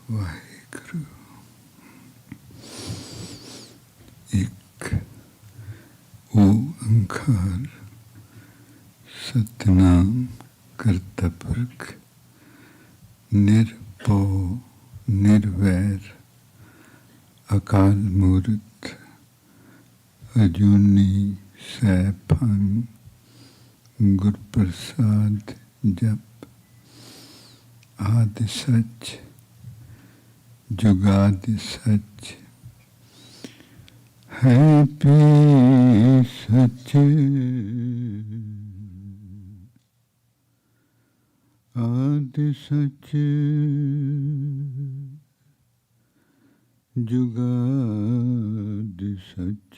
वाहिगुरु। एक ओंकार सतनाम करता पुरख निरभौ निर्वैर अकाल मूर्त अजूनी सैभं गुर प्रसाद जप। आदि सच जुगादि सच है भी सच। आदि सच जुगादि सच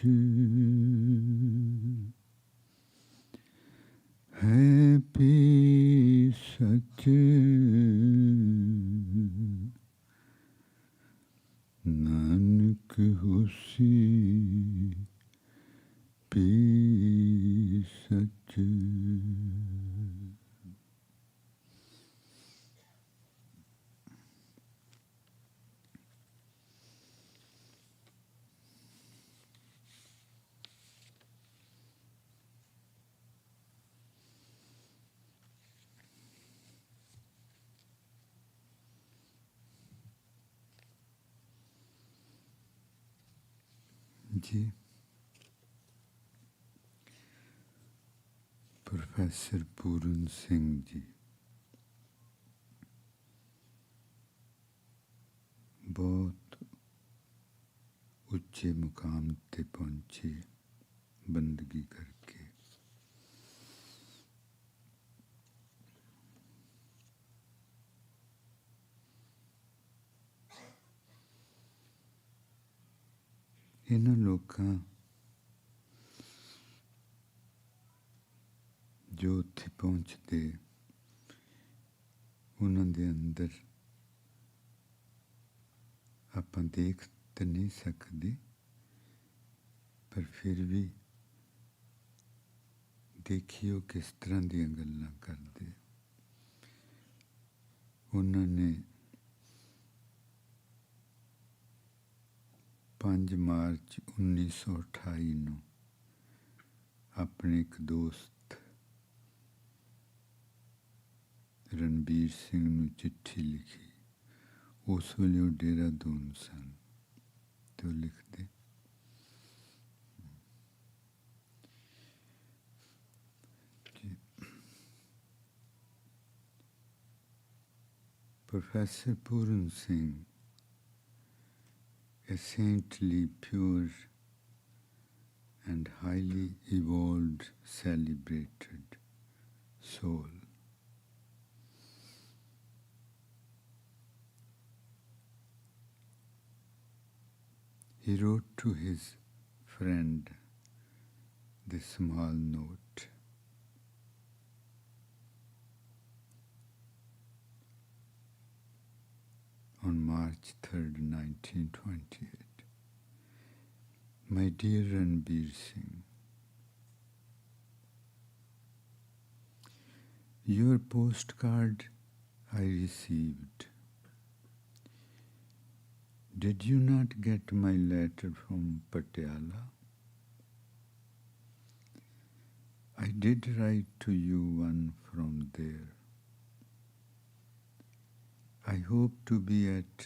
है भी सच। नानक होसी भी सच। जी प्रोफेसर पूरन सिंह जी बहुत उच्चे मुकाम ते पहुंचे बंदगी करके। इन्हां लोकां जो उत्थे पहुंचते उन्हां दे अंदर आपां देख तो नहीं सकते, पर फिर भी देखियो किस तरह दीयां गल्लां करदे। उन्होंने 5 मार्च 1928 नू अपने एक दोस्त रणबीर सिंह नू चिट्ठी लिखी। उस वेले वो देहरादून सन तो लिखते Professor Puran Singh, a saintly, pure and highly evolved, celebrated soul. He wrote to his friend this small note. On March 3rd, 1928. My dear Ranbir Singh, your postcard I received. Did you not get my letter from Patiala? I did write to you one from there. I hope to be at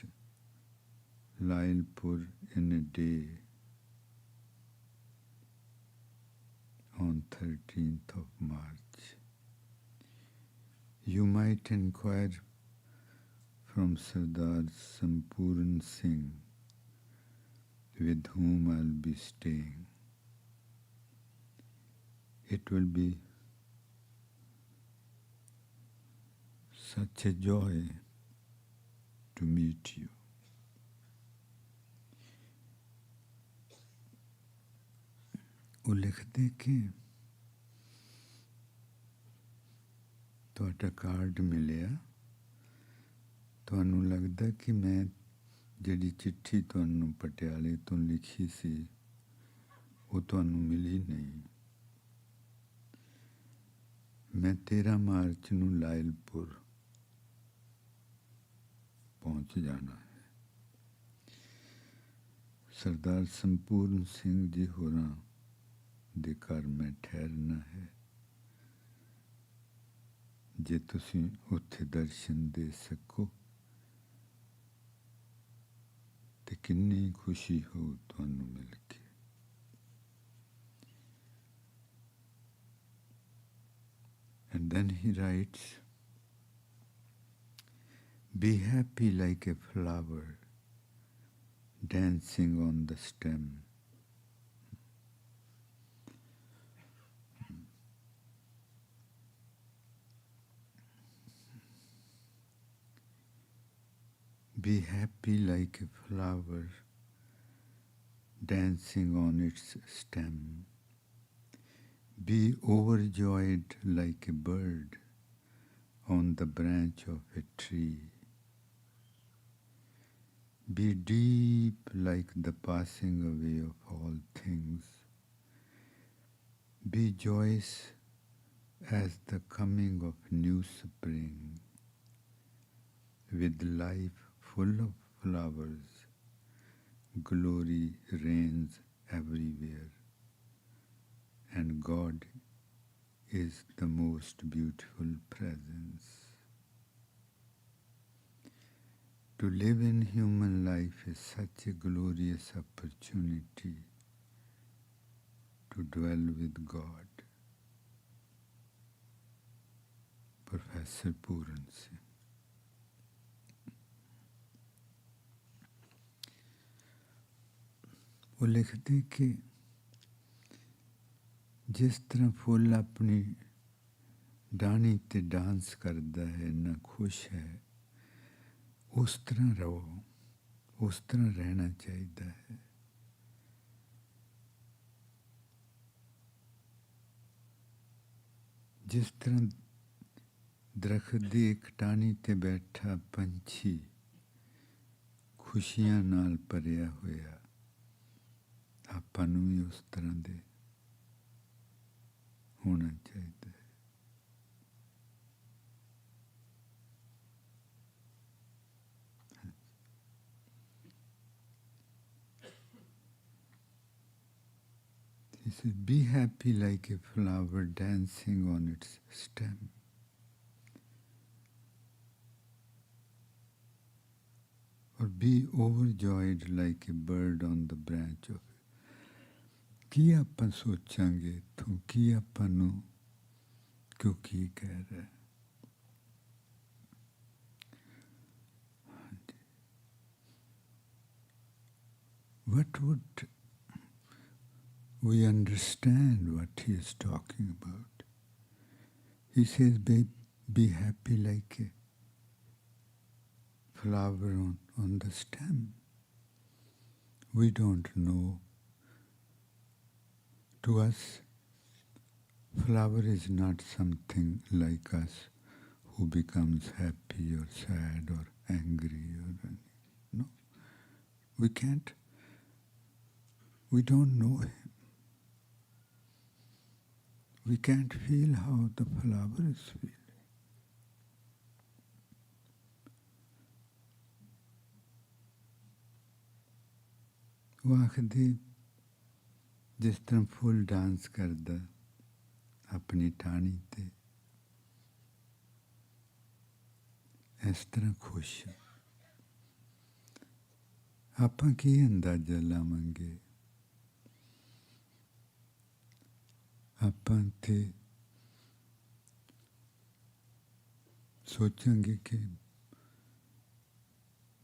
Lailpur in a day on 13th of March. You might inquire from Sardar Sampuran Singh, with whom I'll be staying. It will be such a joy to meet you. वो लिखते कि ਤੁਹਾਡਾ card ਮਿਲਿਆ, ਤੁਹਾਨੂੰ ਲੱਗਦਾ ਕਿ ਮੈਂ ਜਿਹੜੀ ਚਿੱਠੀ ਤੁਹਾਨੂੰ ਪਟਿਆਲੇ ਤੋਂ ਲਿਖੀ ਸੀ ਉਹ ਤੁਹਾਨੂੰ ਮਿਲੀ ਨਹੀਂ। मैं 13 मार्च ਨੂੰ ਲਾਇਲਪੁਰ पहुंच जाना है। सरदार संपूर्ण सिंह जी होरां दे घर मैं ठहरना है। जे तुसीं उत्थे दर्शन दे सको ते किन्नी खुशी हो तुहानू मिल के। And then he writes, be happy like a flower dancing on the stem. Be happy like a flower dancing on its stem. Be overjoyed like a bird on the branch of a tree. Be deep like the passing away of all things. Be joyous as the coming of new spring. With life full of flowers, glory reigns everywhere, and God is the most beautiful presence. To live in human life is such a glorious opportunity to dwell with God. Professor Puran Singh. वो लिखते कि जिस तरह full अपनी डानी ते dance करता है ना खुश है, उस तरह रहो, उस तरह रहना चाहिए है। जिस तरह दरख्त दी एक टानी ते बैठा पंछी खुशियां नाल भरिया होया, आपां नूं भी उस तरह दे होना चाहिए। He says, be happy like a flower dancing on its stem. Or be overjoyed like a bird on the branch of it. की आपां सोचांगे तो की आपां नूं क्यों की कह रहा है। What would we understand what he is talking about? He says, be happy like a flower on the stem. We don't know. To us, flower is not something like us who becomes happy or sad or angry or anything. No. We don't know him. We can't feel how the flower is feeling. वो आखदे जिस तरह full dance करदा अपनी टाणी ते, इस तरह खुश। आपां की अंदाजा लावांगे, आपां ते सोचांगे कि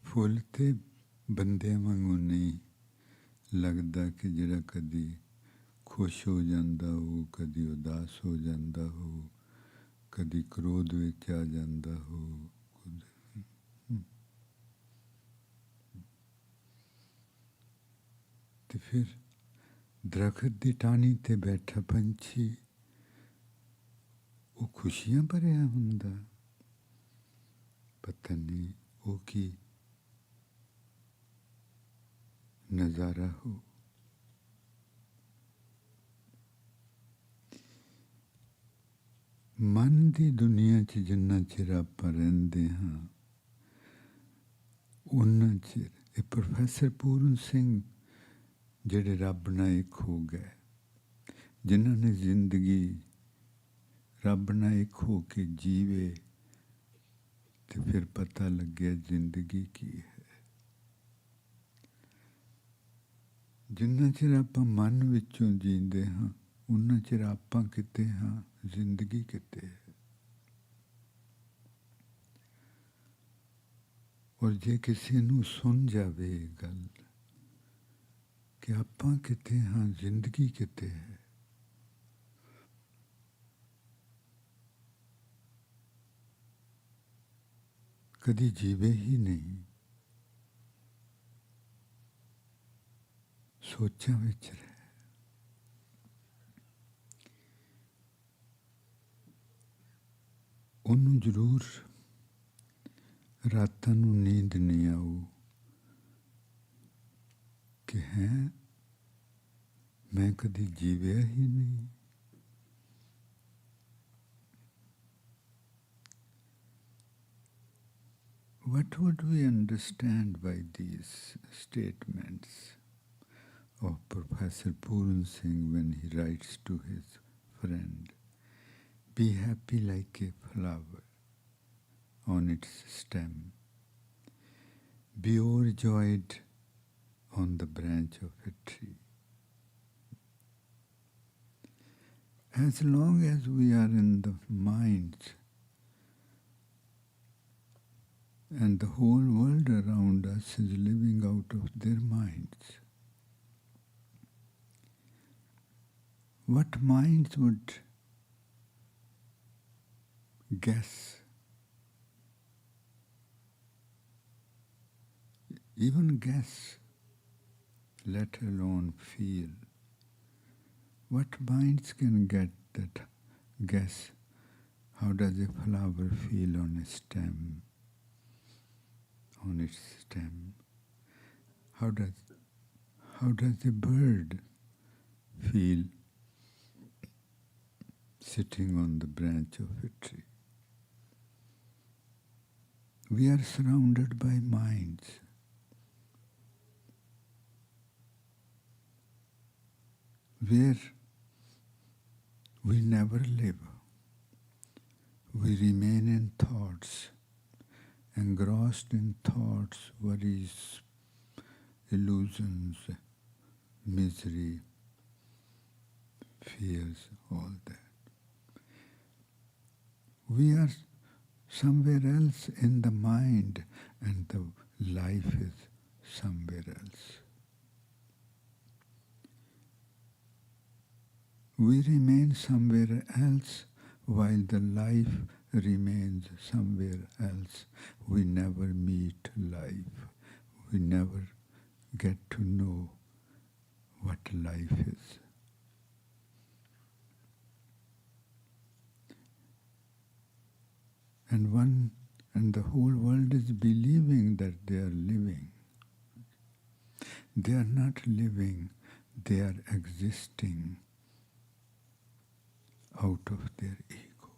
फुल ते बंदे वांगू नहीं लगदा कि जिहड़ा कदी खुश हो जाता हो, कदी उदास हो जाता हो, कदी क्रोध विच आ जाता हो। ते फिर दरख्त दी टाणी ते बैठा पंछी वो खुशियां भरिया हुंदा, पता नहीं वो की नज़ारा हो। मन दी दुनिया च जिन्ना चिर आपां रहिंदे हां, उन्ना चिर। प्रोफेसर पूरन सिंह ਜਿਹੜੇ ਰੱਬ ਨਾਲ ਇੱਕ ਹੋ ਗਏ, ਜਿਨ੍ਹਾਂ ਨੇ ਜ਼ਿੰਦਗੀ ਰੱਬ ਨਾਲ ਇੱਕ ਹੋ ਕੇ ਜੀਵੇ ਤੇ ਫਿਰ ਪਤਾ ਲੱਗਿਆ ਜ਼ਿੰਦਗੀ ਕੀ ਹੈ। ਜਿੰਨਾ ਚਿਰ ਆਪਾਂ ਮਨ ਵਿੱਚੋਂ ਜੀਂਦੇ ਹਾਂ ਉਨਾ ਚਿਰ ਆਪਾਂ ਕਿਤੇ ਹਾਂ, ਜ਼ਿੰਦਗੀ ਕਿਤੇ ਹੈ। ਔਰ ਜੇ ਕਿਸੇ ਨੂੰ ਸੁਣ ਜਾਵੇ ਇਹ ਗੱਲ ਕਿ ਆਪਾਂ ਕਿਤੇ ਹਾਂ, ਜ਼ਿੰਦਗੀ ਕਿਤੇ ਹੈ, ਕਦੀ ਜੀਵੇ ਹੀ ਨਹੀਂ, ਸੋਚਾਂ ਵਿੱਚ ਰਹੇ। ਉਹਨੂੰ ਜ਼ਰੂਰ ਰਾਤਾਂ ਨੂੰ ਨੀਂਦ ਨਹੀਂ ਆਊ ਕਿ ਹੈ ਮੈਂ ਕਦੀ ਜੀਵਿਆ ਹੀ ਨਹੀਂ। What would we understand by these statements of Professor Puran Singh when he writes to his friend, "Be happy like a flower on its stem. Be overjoyed on the branch of a tree." As long as we are in the minds and the whole world around us is living out of their minds, what minds would guess, even guess, let alone feel? What minds can get that guess? How does a flower feel on a stem? On its stem. How does a bird feel sitting on the branch of a tree? We are surrounded by minds. Where we never live. We remain in thoughts, engrossed in thoughts, worries, illusions, misery, fears, all that. We are somewhere else in the mind, and the life is somewhere else. We remain somewhere else while the life remains somewhere else. We never meet life. We never get to know what life is. And the whole world is believing that they are living. They are not living, they are existing out of their ego.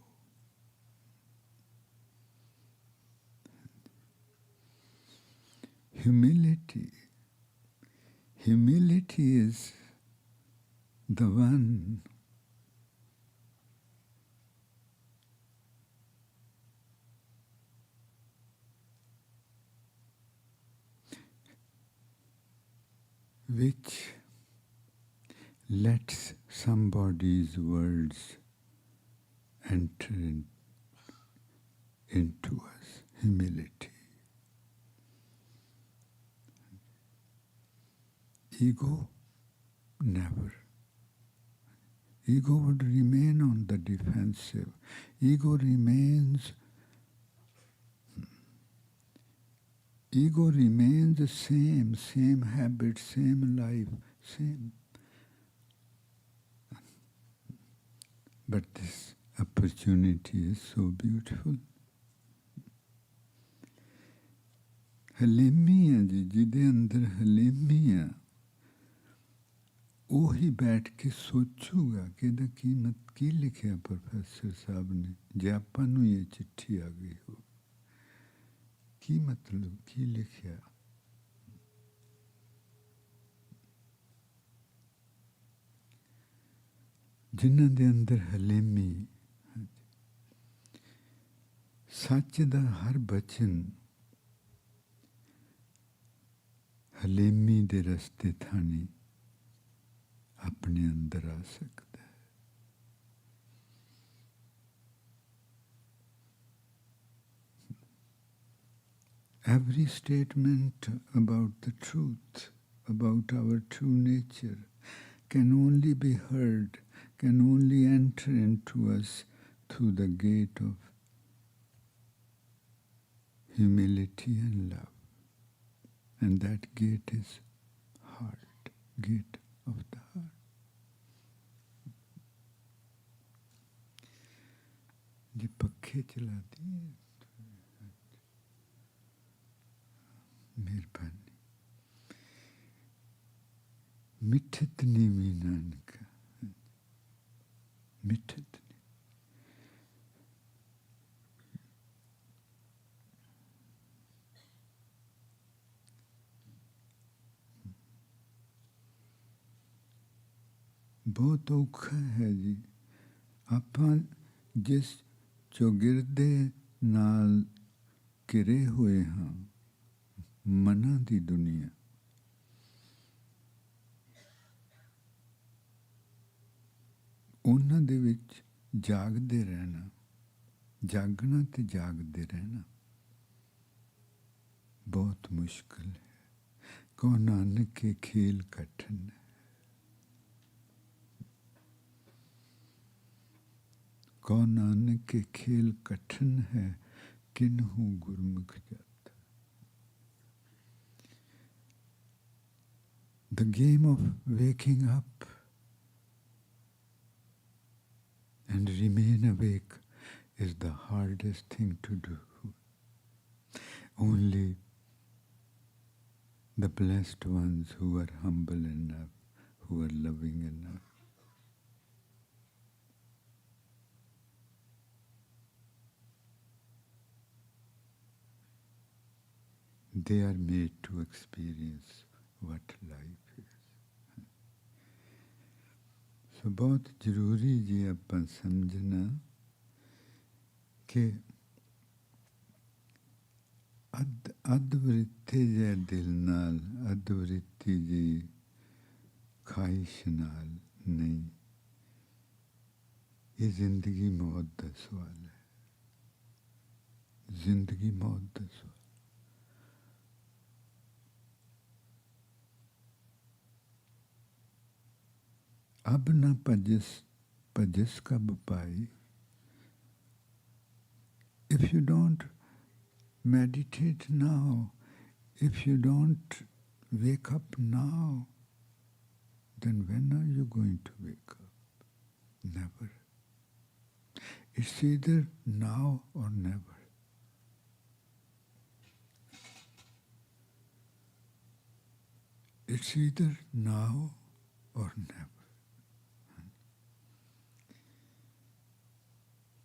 Humility is the one which lets somebody's words enter into us. Humility. Ego, never. Ego would remain on the defensive. Ego remains the same habit, same life, same. But this opportunity is so beautiful. ਹਲੇਮੀ ਆ ਜੀ, ਜਿਹਦੇ ਅੰਦਰ ਹਲੇਮੀ ਆ ਉਹੀ ਬੈਠ ਕੇ ਸੋਚੂਗਾ ਕਿ ਇਹਦਾ ਕੀ ਲਿਖਿਆ ਪ੍ਰੋਫੈਸਰ ਸਾਹਿਬ ਨੇ। ਜੇ ਆਪਾਂ ਨੂੰ ਇਹ ਚਿੱਠੀ ਆ ਗਈ ਹੋ, ਕੀ ਮਤਲਬ, ਕੀ ਲਿਖਿਆ। ਜਿਨ੍ਹਾਂ ਦੇ ਅੰਦਰ ਹਲੇਮੀ, ਸੱਚ ਦਾ ਹਰ ਬਚਨ ਹਲੇਮੀ ਦੇ ਰਸਤੇ ਥਾਣੀ ਆਪਣੇ ਅੰਦਰ ਆ ਸਕਦਾ ਹੈ। Every statement about the truth, about our true nature, can only be heard, can only enter into us through the gate of humility and love. And that gate is heart, gate of the heart. जी पखे चलाती है, मेहरबानी। मिठत नीवी नानक, मिठत बहुत औखा है जी। ਆਪਾਂ ਜਿਸ ਚੌਗਿਰਦੇ ਨਾਲ ਘਿਰੇ ਹੋਏ ਹਾਂ, ਮਨਾਂ ਦੀ ਦੁਨੀਆ, ਉਹਨਾਂ ਦੇ ਵਿੱਚ ਜਾਗਦੇ ਰਹਿਣਾ, ਜਾਗਣਾ ਤੇ ਜਾਗਦੇ ਰਹਿਣਾ ਬਹੁਤ ਮੁਸ਼ਕਿਲ ਹੈ। ਕੋ ਨਾਨਕ ਕੇ ਖੇਲ ਕਠਨ ਹੈ, ਕੋ ਨਾਨਕ ਕੇ ਖੇਲ ਕਠਨ ਹੈ, ਕਿਨਹੂ ਗੁਰਮੁਖ ਜਾਤ। The game of waking up and remain awake is the hardest thing to do. Only the blessed ones who are humble enough, who are loving enough, they are made to experience what life is. So बहुत ਜ਼ਰੂਰੀ ਜੀ ਆਪਾਂ ਸਮਝਣਾ ਕਿ ਅਦਵਰਿੱਤੀ ਜੇ ਦਿਲ ਨਾਲ, ਅਦਵਰਿੱਤੀ ਜੀ ਖਾਹਿਸ਼ ਨਾਲ ਨਹੀਂ। ਇਹ ਜ਼ਿੰਦਗੀ ਮੌਤ ਦਾ ਸਵਾਲ ਹੈ, ਜ਼ਿੰਦਗੀ ਮੌਤ ਦਾ ਸਵਾਲ। अब न पजिस पजिस कब पाई। If you don't meditate now, if you don't wake up now, then when are you going to wake up? Never. It's either now or never. It's either now or never.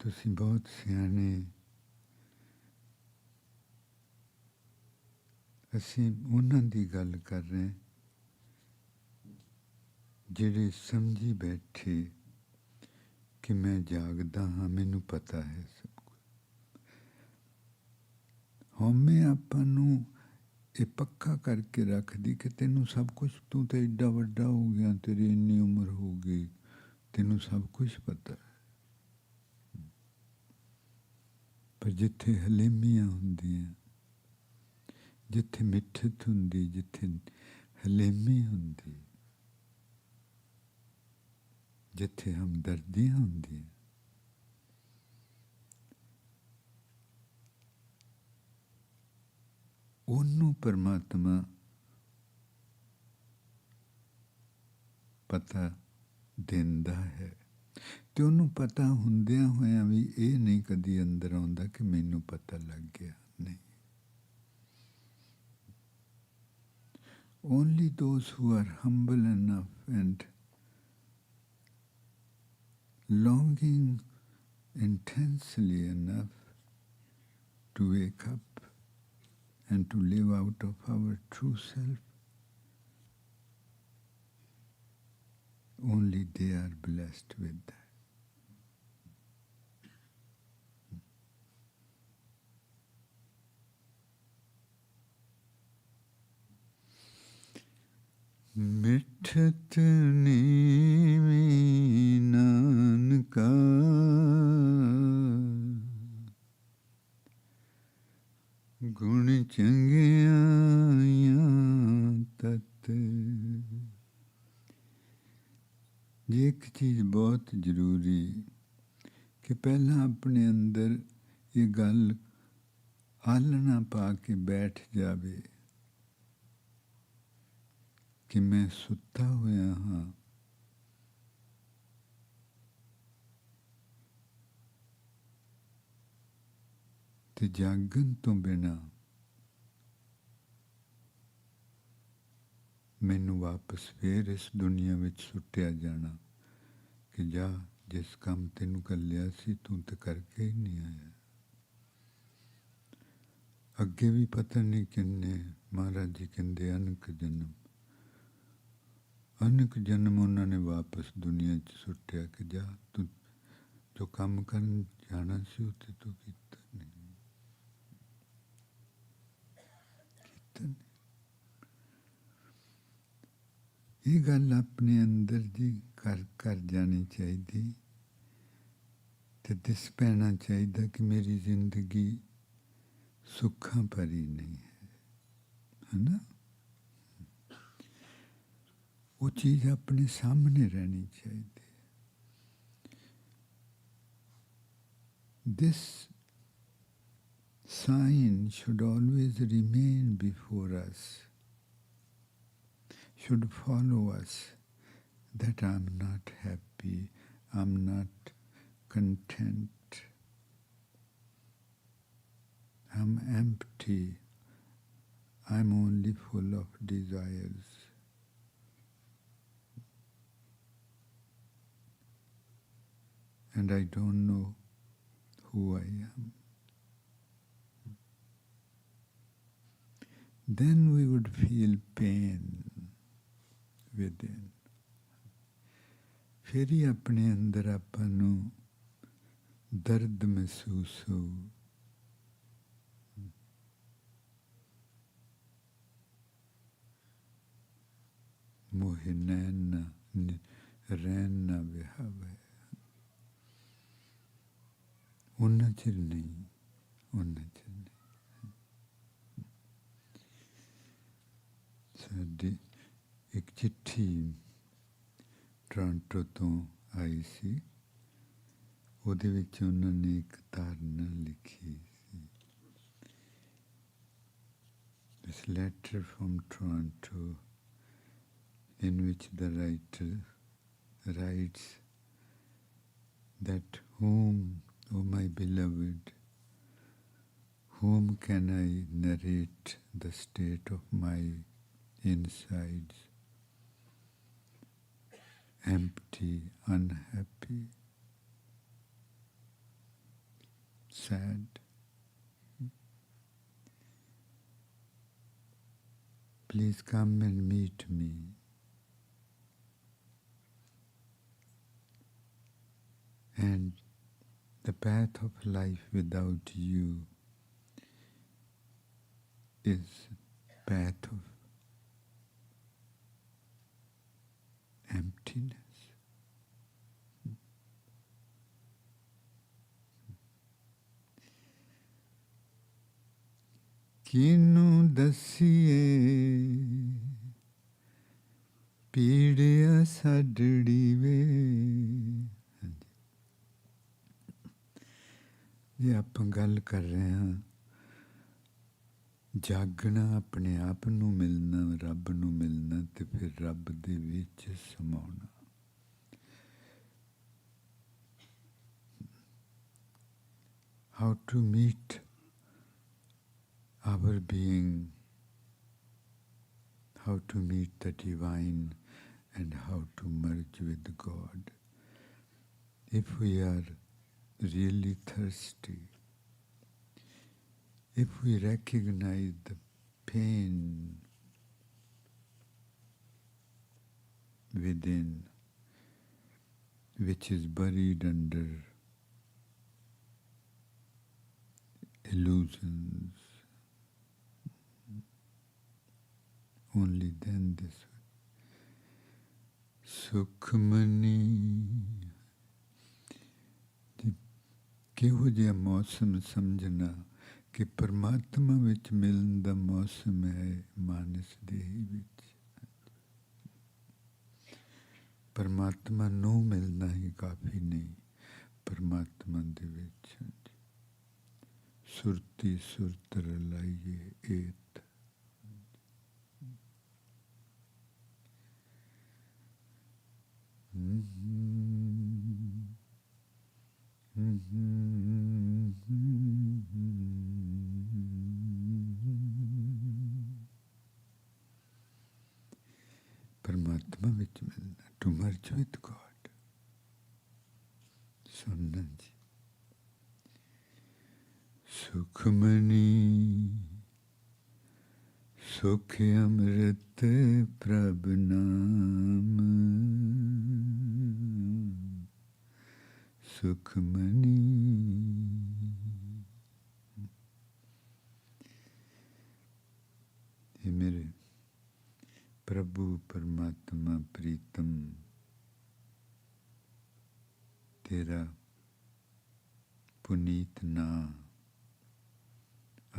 ਤੁਸੀਂ ਬਹੁਤ ਸਿਆਣੇ, ਅਸੀਂ ਉਹਨਾਂ ਦੀ ਗੱਲ ਕਰ ਰਹੇ ਜਿਹੜੇ ਸਮਝੀ ਬੈਠੇ ਕਿ ਮੈਂ ਜਾਗਦਾ ਹਾਂ, ਮੈਨੂੰ ਪਤਾ ਹੈ ਸਭ ਕੁਝ। ਹਉਮੈ ਆਪਾਂ ਨੂੰ ਇਹ ਪੱਕਾ ਕਰਕੇ ਰੱਖਦੀ ਕਿ ਤੈਨੂੰ ਸਭ ਕੁਝ, ਤੂੰ ਤਾਂ ਏਡਾ ਵੱਡਾ ਹੋ ਗਿਆ, ਤੇਰੀ ਇੰਨੀ ਉਮਰ ਹੋ ਗਈ, ਤੈਨੂੰ ਸਭ ਕੁਝ ਪਤਾ ਹੈ। ਪਰ ਜਿੱਥੇ ਹਲੇਮੀਆਂ ਹੁੰਦੀਆਂ, ਜਿੱਥੇ ਮਿੱਠਤ ਹੁੰਦੀ, ਜਿੱਥੇ ਹਲੇਮੀ ਹੁੰਦੀ, ਜਿੱਥੇ ਹਮਦਰਦੀਆਂ ਹੁੰਦੀਆਂ, ਉਹਨੂੰ ਪਰਮਾਤਮਾ ਪਤਾ ਦਿੰਦਾ ਹੈ। ਤੇ ਉਹਨੂੰ ਪਤਾ ਹੁੰਦਿਆਂ ਹੋਇਆਂ ਵੀ ਇਹ ਨਹੀਂ ਕਦੀ ਅੰਦਰ ਆਉਂਦਾ ਕਿ ਮੈਨੂੰ ਪਤਾ ਲੱਗ ਗਿਆ, ਨਹੀਂ। Only those who are humble enough and longing intensely enough to wake up and to live out of our true self, only they are blessed with that. मिठत Nemi नानका गुण चंगियां तत। ये एक चीज़ बहुत ज़रूरी कि पहला अपने अंदर ये गल आलना पा के बैठ जावे कि मैं सुता होया हाँ, ते जागन तो बिना मैनू वापस फिर इस दुनिया विच सुटिया जाना कि जा जिस काम तेनू कलिया सी तू तो करके ही नहीं आया। अगे भी पता नहीं किन्ने महाराज जी कहते अनक जन्म उन्होंने वापस दुनिया च सुटिया कि जा तू जो काम करन जाना सी उते तू कीता नहीं। ये गल अपने अंदर जी कर जानी चाहिए ते दिस पैना चाहिए कि मेरी जिंदगी सुखा भरी नहीं है ना। वो चीज़ अपने सामने रहनी चाहिए। This sign should always remain before us, should follow us, that I'm not happy, I'm not content, I'm empty, I'm only full of desires. And I don't know who I am. Then we would feel pain within. फिर ही अपने अंदर आपां नूं दर्द महसूस हो। मोहे नैन ना रैन ना विहावे, उन्ना चिर नहीं, उन्ना चिर नहीं। साडी एक चिट्ठी टोरंटो तो आई सी, ਉਹਦੇ ਵਿੱਚ ਉਹਨਾਂ ਨੇ ਇੱਕ ਧਾਰਨਾ ਲਿਖੀ ਸੀ। This letter from Toronto, in which the writer writes that whom, O my beloved, whom can I narrate the state of my insides? Empty, unhappy, sad. Please come and meet me. And the path of life without you is path of emptiness. किनू दसिए पीड़िया साडड़ी वे। जे आप गल कर रहे हैं जागना, अपने आप नू मिलना, रब नू मिलना, ते फिर रब दे विच समाउना। How to meet our being, how to meet the divine, and how to merge with God. If we are really thirsty, if we recognize the pain within, which is buried under illusions. Only then this Sukhmani. ਕਿਹੋ ਜਿਹਾ ਮੌਸਮ ਸਮਝਣਾ ਕਿ ਪਰਮਾਤਮਾ ਵਿੱਚ ਮਿਲਣ ਦਾ ਮੌਸਮ ਹੈ ਮਾਨਸ ਦੇਹੀ ਵਿੱਚ। ਪਰਮਾਤਮਾ ਨੂੰ ਮਿਲਣਾ ਹੀ ਕਾਫੀ ਨਹੀਂ, ਪਰਮਾਤਮਾ ਦੇ ਵਿੱਚ ਸੁਰਤੀ ਸੁਰਤ ਰਲਾਈਏ ਏਤ। ਪਰਮਾਤਮਾ ਵਿੱਚ ਮਿਲਣਾ, ਟੂ ਮਰਜ ਵਿਦ ਗॉड। ਸੁਣਨਾ ਜੀ। ਸੁਖਮਨੀ ਸੁਖ ਅੰਮ੍ਰਿਤ ਪ੍ਰਭ ਨਾਮ, ਸੁਖਮਨੀ। ਇਹ ਮੇਰੇ ਪ੍ਰਭੂ ਪਰਮਾਤਮਾ ਪ੍ਰੀਤਮ, ਤੇਰਾ ਪੁਨੀਤ ਨਾਂ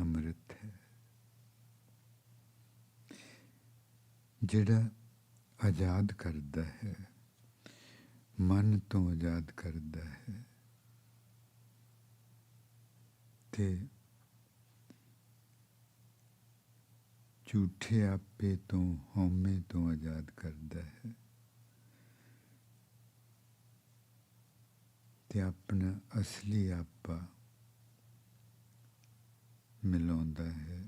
ਅੰਮ੍ਰਿਤ ਹੈ, ਜਿਹੜਾ ਆਜ਼ਾਦ ਕਰਦਾ ਹੈ, ਮਨ ਤੋਂ ਆਜ਼ਾਦ ਕਰਦਾ ਹੈ ਤੇ ਝੂਠੇ ਆਪੇ ਤੋਂ, ਹਉਮੈ ਤੋਂ ਆਜ਼ਾਦ ਕਰਦਾ ਹੈ ਤੇ ਆਪਣਾ ਅਸਲੀ ਆਪਾ ਮਿਲਾਉਂਦਾ ਹੈ।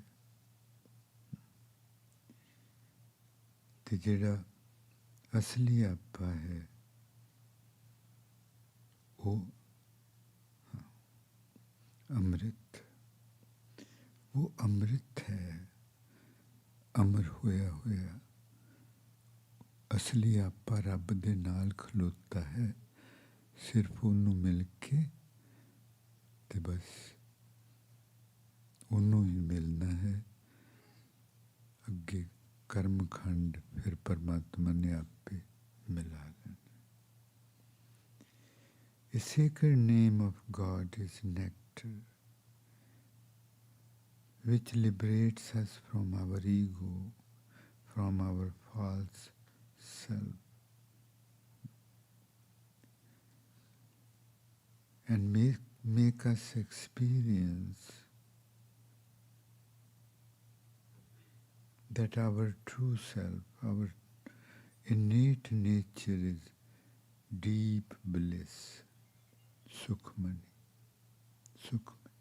ਤੇ ਜਿਹੜਾ ਅਸਲੀ ਆਪਾ ਹੈ ਉਹ ਅੰਮ੍ਰਿਤ, ਉਹ ਅੰਮ੍ਰਿਤ ਹੈ, ਅਮਰ ਹੋਇਆ ਹੋਇਆ। ਅਸਲੀ ਆਪਾ ਰੱਬ ਦੇ ਨਾਲ ਖਲੋਤਾ ਹੈ, ਸਿਰਫ ਉਹਨੂੰ ਮਿਲ ਕੇ ਤੇ ਬਸ ਉਹਨੂੰ ਹੀ ਮਿਲਣਾ ਹੈ। ਅੱਗੇ ਕਰਮਖੰਡ ਫਿਰ ਪਰਮਾਤਮਾ ਨੇ ਆਪੇ ਮਿਲਾ ਲੈਣਾ। The sacred name of God is nectar, which liberates us from our ego, from our false self, and make us experience that our true self, our innate nature is deep bliss. Sukhmani, Sukhmani.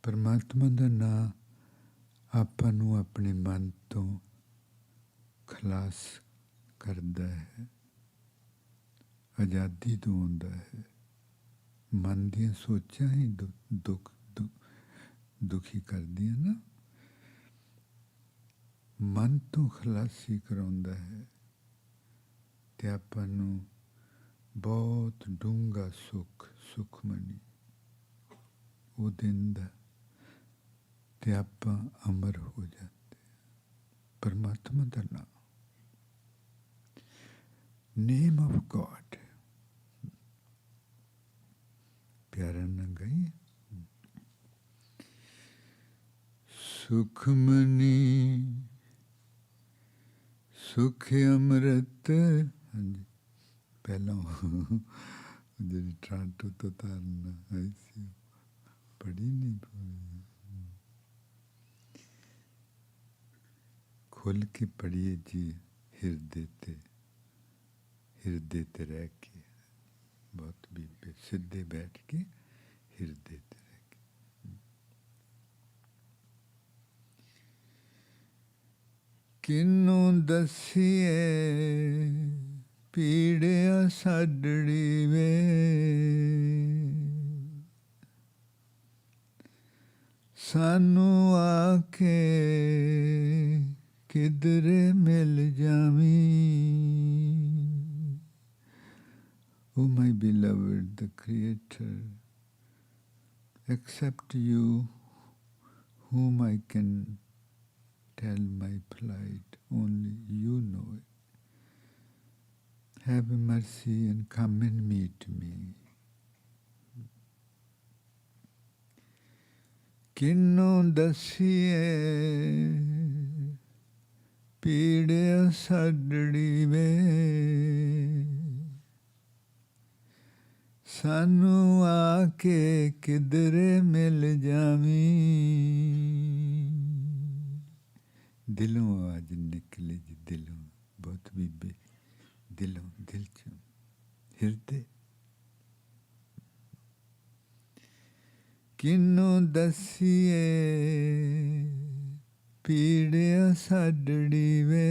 ਪਰਮਾਤਮਾ ਦਾ ਨਾਂ ਆਪਾਂ ਨੂੰ ਆਪਣੇ ਮਨ ਤੋਂ ਖਲਾਸ ਕਰਦਾ ਹੈ, ਆਜ਼ਾਦੀ ਦਿਵਾਉਂਦਾ ਹੈ। ਮਨ ਦੀਆਂ ਸੋਚਾਂ ਹੀ ਦੁਖੀ ਕਰਦੀਆਂ ਨਾ, ਮਨ ਤੋਂ ਖਲਾਸੀ ਕਰਾਉਂਦਾ ਹੈ ਤੇ ਆਪਾਂ ਨੂੰ ਬਹੁਤ ਡੂੰਘਾ ਸੁੱਖ, ਸੁਖਮਨੀ ਉਹ ਦਿੰਦਾ ਤੇ ਆਪਾਂ ਅਮਰ ਹੋ ਜਾਂਦੇ। ਪਰਮਾਤਮਾ ਦਾ ਨਾਮ, ਨੇਮ ਆਫ ਗॉड, ਪਿਆਰਾ ਨਾ ਗਈ। ਸੁਖਮਨੀ ਸੁਖ ਅੰਮ੍ਰਿਤ। ਹਾਂਜੀ, ਪਹਿਲਾਂ ਜਿਹੜੀ ਟਰਾਂਟੋ ਤੋਂ ਤਾਰਨ ਆਈ ਸੀ ਪੜ੍ਹੀ ਨਹੀਂ ਪਈ, ਖੁੱਲ੍ਹ ਕੇ ਪੜ੍ਹੀਏ ਜੀ। ਹਿਰਦੇ ਤੇ ਰਹਿ ਕੇ, ਬਹੁਤ ਬੀਬੇ ਸਿੱਧੇ ਬੈਠ ਕੇ ਹਿਰਦੇ ਤੇ ਰਹਿ ਕੇ। ਕਿਨੂੰ ਦਸੀਏ ਪੀੜਿਆ ਸਾਡੜੀ ਵੇ, ਸਾਨੂੰ ਆ ਕੇ ਕਿਧਰੇ ਮਿਲ ਜਾਵੀਂ। O my beloved, the Creator, except you, whom I can tell my plight, only you know it. Have mercy and come and meet me. किन्नों दसिए पीड़े साडड़ी वे सानू आके किधरे मिल जावी दिलों आज निकले जी दिलों बहुत बीबे दिलों दिल चों हृदय किन्नों दसिए पीड़िया साडड़ी वे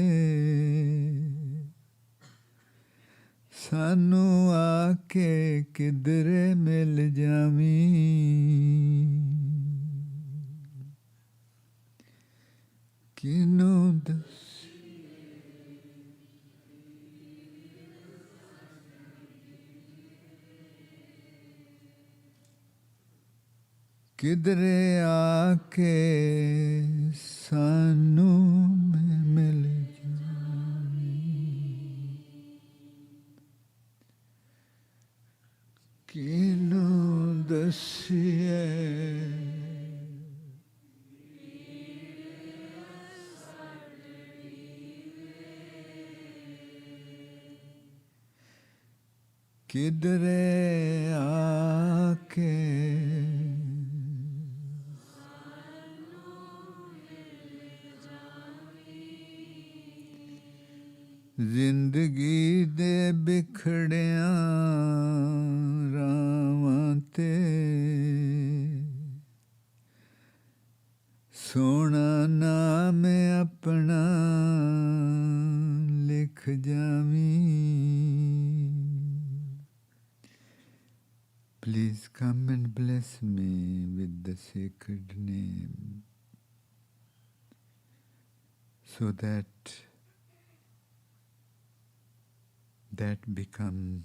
सानू आके किधरे मिल जावी किन्नों किधरे आके सानू में मिल जावी किन्नों दसिए किधरे आके जिंदगी दे बिखड़िया रावां ते सोना नाम अपना लिख Xavi Please come and bless me with the sacred name so that becomes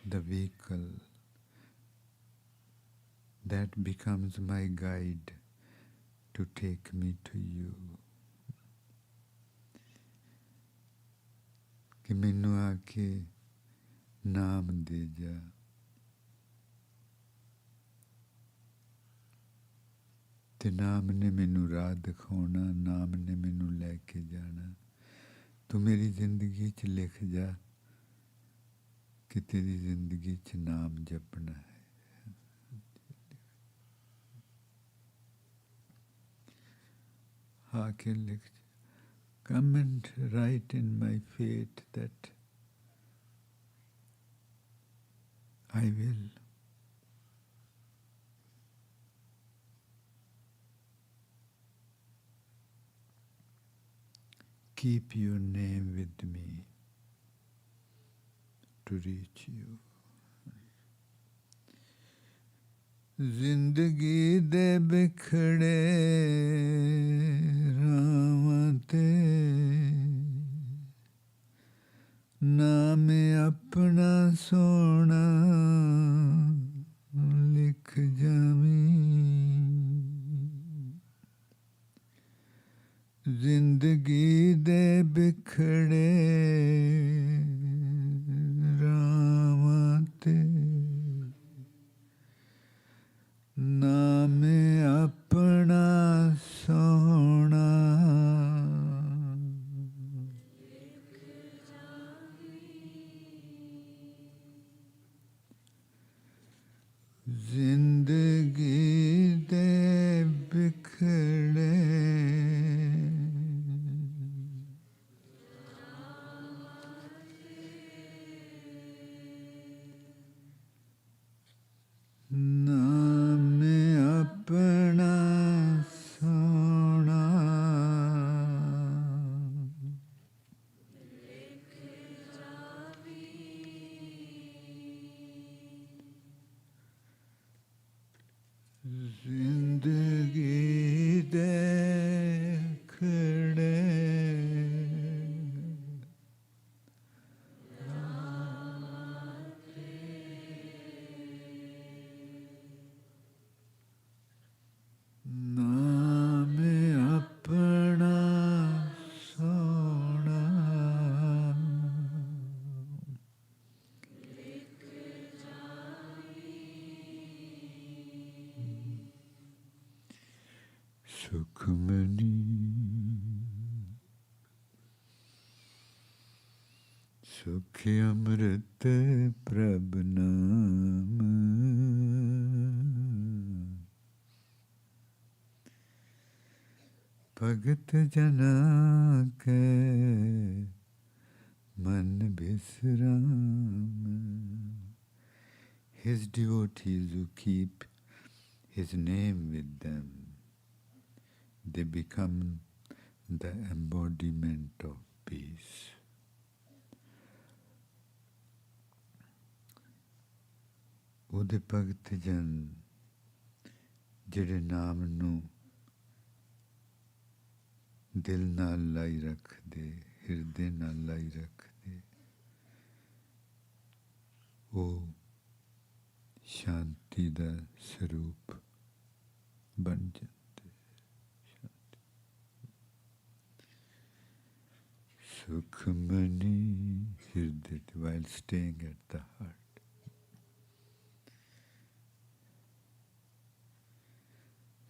the vehicle, that becomes my guide to take me to you. कि मैनू आके नाम दे जा ते नाम ने मैनू राह दिखाना नाम ने मैनू लैके जाना तू मेरी जिंदगी च लिख जा कि तेरी जिंदगी च नाम जपना है आके लिख come and write in my fate that I will keep your name with me to reach you. जिंदगी दे बिखड़े रावां ते नाम अपना सोना लिख जावी जिंदगी दे बिखड़े रावां ते नाम अपना सोना जिंदगी दे बिखड़े सुख अमृत प्रभ नाम, भगत जना के मन विश्राम. His devotees who keep His name with them, they become the embodiment of peace. ਉਹਦੇ ਭਗਤ ਜਨ ਜਿਹੜੇ ਨਾਮ ਨੂੰ ਦਿਲ ਨਾਲ ਲਾਈ ਰੱਖਦੇ, ਹਿਰਦੇ ਨਾਲ ਲਾਈ ਰੱਖਦੇ, ਉਹ ਸ਼ਾਂਤੀ ਦਾ ਸਰੂਪ ਬਣ ਜਾਂਦੇ. ਸੁਖਮਨੀ ਹਿਰਦੇ, while staying at the heart.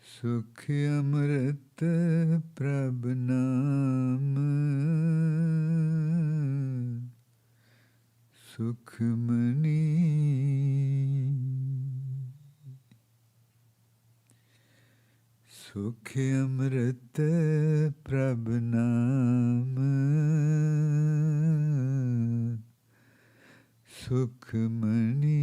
सुख अमृत प्रभ नाम, सुखमनी. सुख अमृत प्रभ नाम, सुखमनी.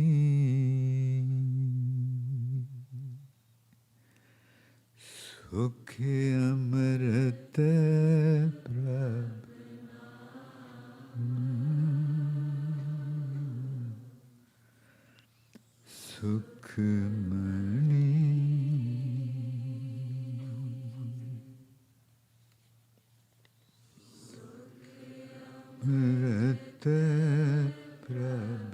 सुख अमृत प्रभ सुखमणि. अमृत प्रभ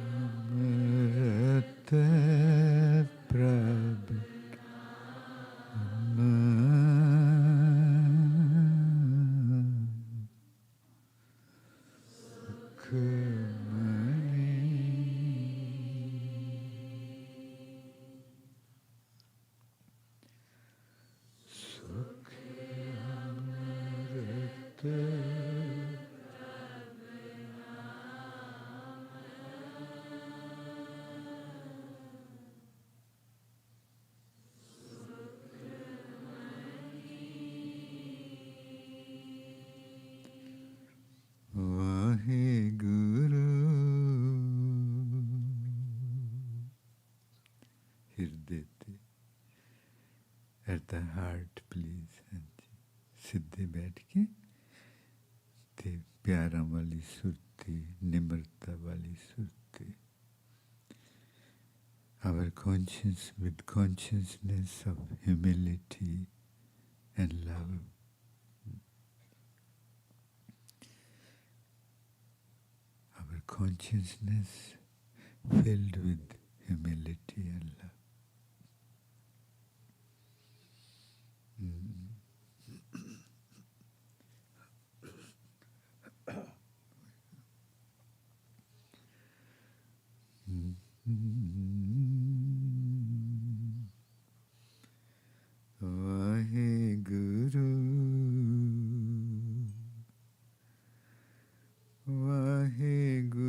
अमृत ਹਿਰਦੇ ਤੇ at the heart please. ਸਿੱਧੇ ਬੈਠ ਕੇ ਤੇ ਪਿਆਰਾਂ ਵਾਲੀ ਸੁਰਤੀ, ਨਿਮਰਤਾ ਵਾਲੀ ਸੁਰਤੀ. Our conscience with consciousness of humility and love. consciousness filled with humility and love. Vaheguru, Vaheguru,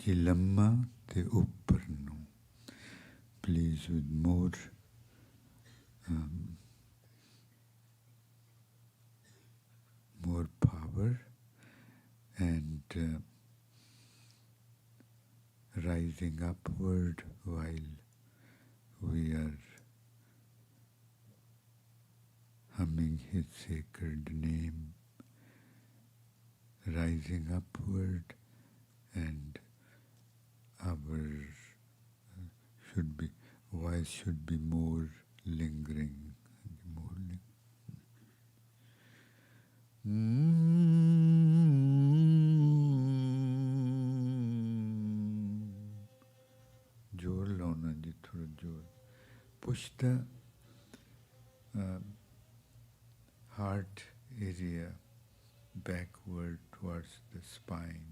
Chilamma te upper nu. Please with more power and rising upward while we are humming his sacred name, rising upward, and our voice should be more lingering. जोर लाना जी, थोड़ा जोर. Push the heart area backward towards the spine.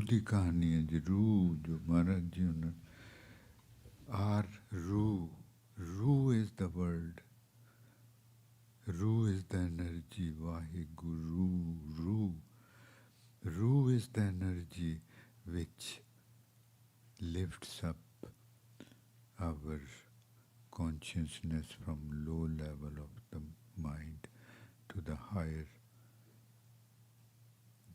दी कहानी है जी। रूह जो महाराज जी उन्होंने are रूह इज द वर्ल्ड, रूह इज द एनर्जी, वाहिगुरु रूह is the energy which lifts up our consciousness from low level of the mind to the higher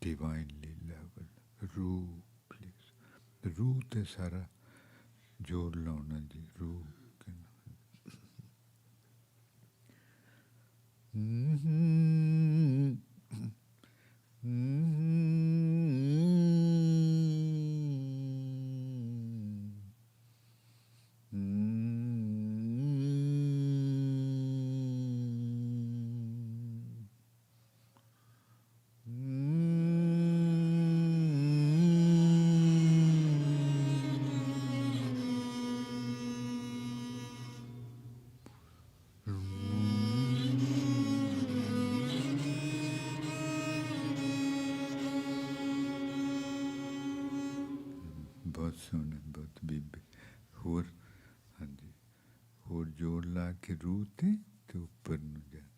divinely level. रूह please, रूह ते सारा जोड़ लाना जी। रूह के बहुत सोहने, बहुत बीबे। होर हाँ जी, होर जोड़ ला के रूह ते ऊपर नूं जाना।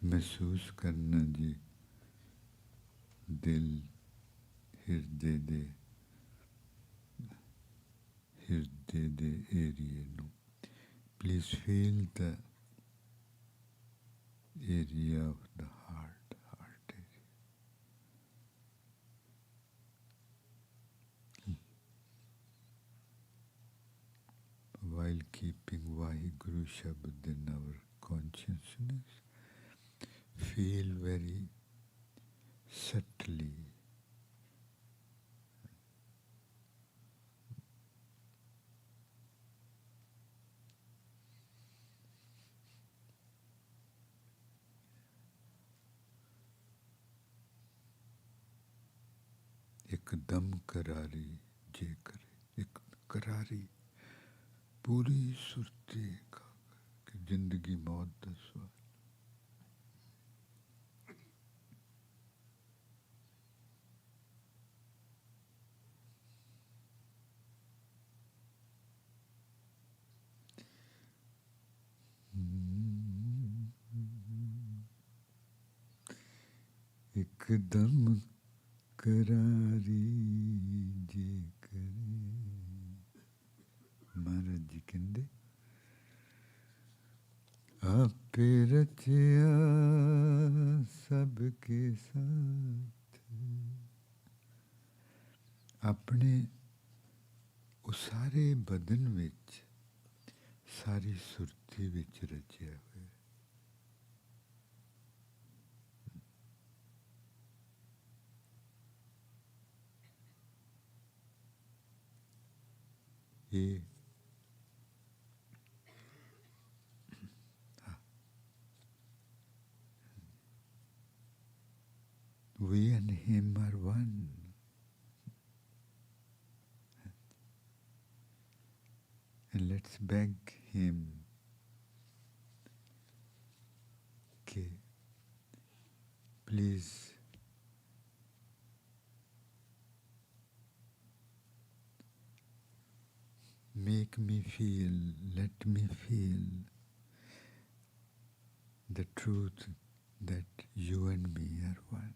महसूस करना जी दिल हिरदे दे एरिए नूं। Please feel the area of the heart area. While keeping Vaheguru Shabad in our consciousness, feel very subtly एकदम करारी जे करे, एक करारी पूरी सुरती का कि जिंदगी मौत दा सवाल। एकदम करारी जे करे, महाराज जी कहते आपे रचिया सबके साथ, ਆਪਣੇ ਉਹ ਸਾਰੇ ਬਦਨ ਵਿੱਚ, ਸਾਰੀ ਸੁਰਤੀ ਵਿੱਚ ਰਚਿਆ ਹੋਇਆ। ਇਹ we and him are one. And let's beg him, okay, please make me feel, let me feel the truth that you and me are one.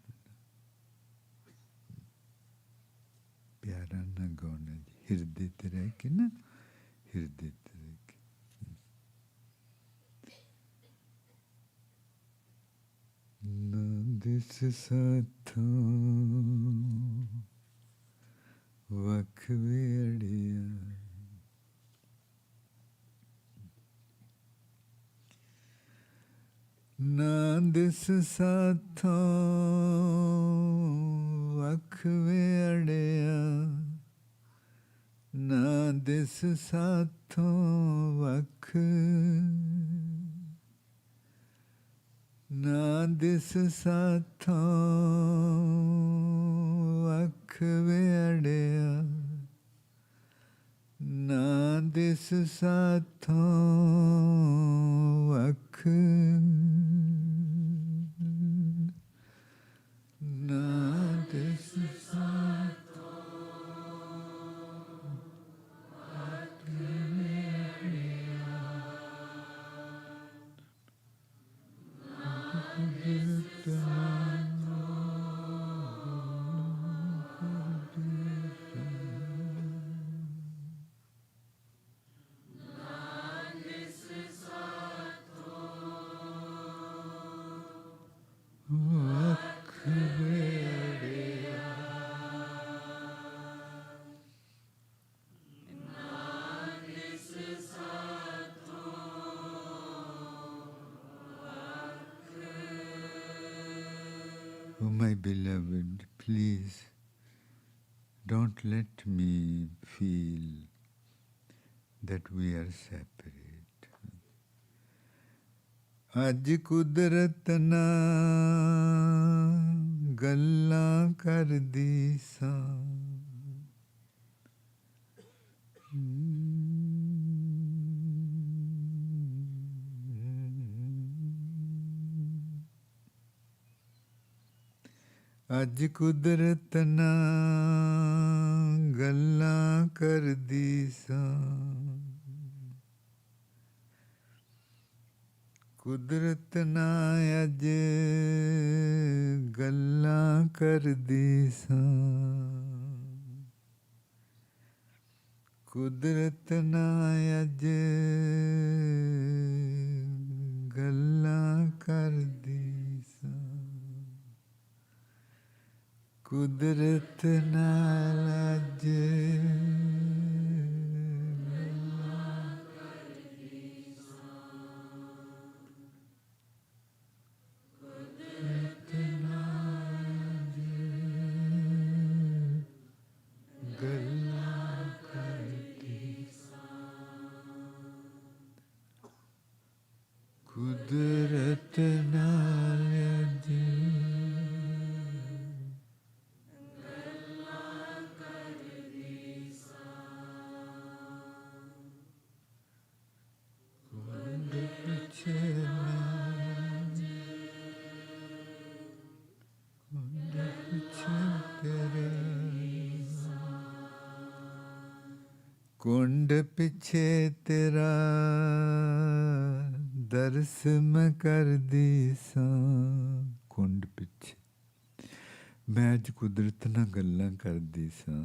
प्यारा ना गाना जी, हृदय ते रह के ना, हृदय ते रह के। ना दिस साथों वख वेड़िया, ना दिस साथों वख वेड़िया, ना दिस साथों वख, ना दिस साथों वख वेड़िया, ना दिस साथों वख, ना दिस वख वेड़िया। Oh my beloved, please don't let me feel that we are separate. ਅੱਜ ਕੁਦਰਤ ਨਾਲ ਗੱਲਾਂ ਕਰਦੀ ਸਾਂ, ਅੱਜ ਕੁਦਰਤ ਨਾਲ ਗੱਲਾਂ ਕਰਦੀ ਸਾਂ, ਕੁਦਰਤ ਨਾਲ ਅੱਜ ਗੱਲਾਂ ਕਰਦੀ ਸਾਂ, ਕੁਦਰਤ ਨਾਲ ਅੱਜ ਗੱਲਾਂ ਕਰਦੀ ਸਾਂ, ਕੁਦਰਤ ਨਾਲ ਅੱਜ ਕੁਦਰਤ ਨਾਲ ਅੱਜ ਕੁੰਡ ਪਿੱਛੇ ਕੁੰਡ ਪਿੱਛੇ ਤੇਰੇ, ਕੁੰਡ ਪਿੱਛੇ ਤੇਰਾ ਦਰਸ ਮੈਂ ਕਰਦੀ ਸਾਂ, ਕੁੰਡ ਪਿੱਛੇ ਮੈਂ ਅੱਜ ਕੁਦਰਤ ਨਾਲ ਗੱਲਾਂ ਕਰਦੀ ਸਾਂ,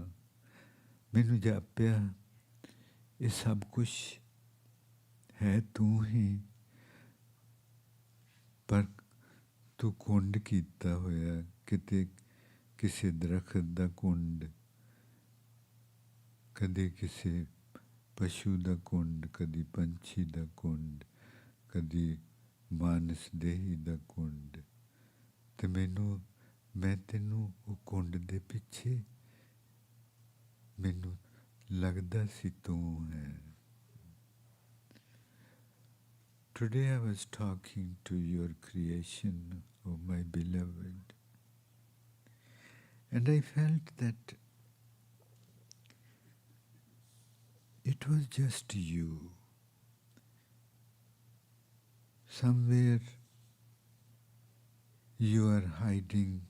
ਮੈਨੂੰ ਜਾਪਿਆ ਇਹ ਸਭ ਕੁਛ ਹੈ ਤੂੰ ਹੀ, ਪਰ ਤੂੰ ਕੁੰਡ ਕੀਤਾ ਹੋਇਆ, ਕਿਤੇ ਕਿਸੇ ਦਰਖਤ ਦਾ ਕੁੰਡ, कदे किसी पशु दा कुंड, कदी पंछी दा कुंड, कदी मानस देही दा कुंड, ते मैनू मैं तेनू वो कुंड दे पिछे मैनू लगदा सी तू है. Today I was talking to your creation, oh my beloved, and I felt that it was just you. Somewhere you are hiding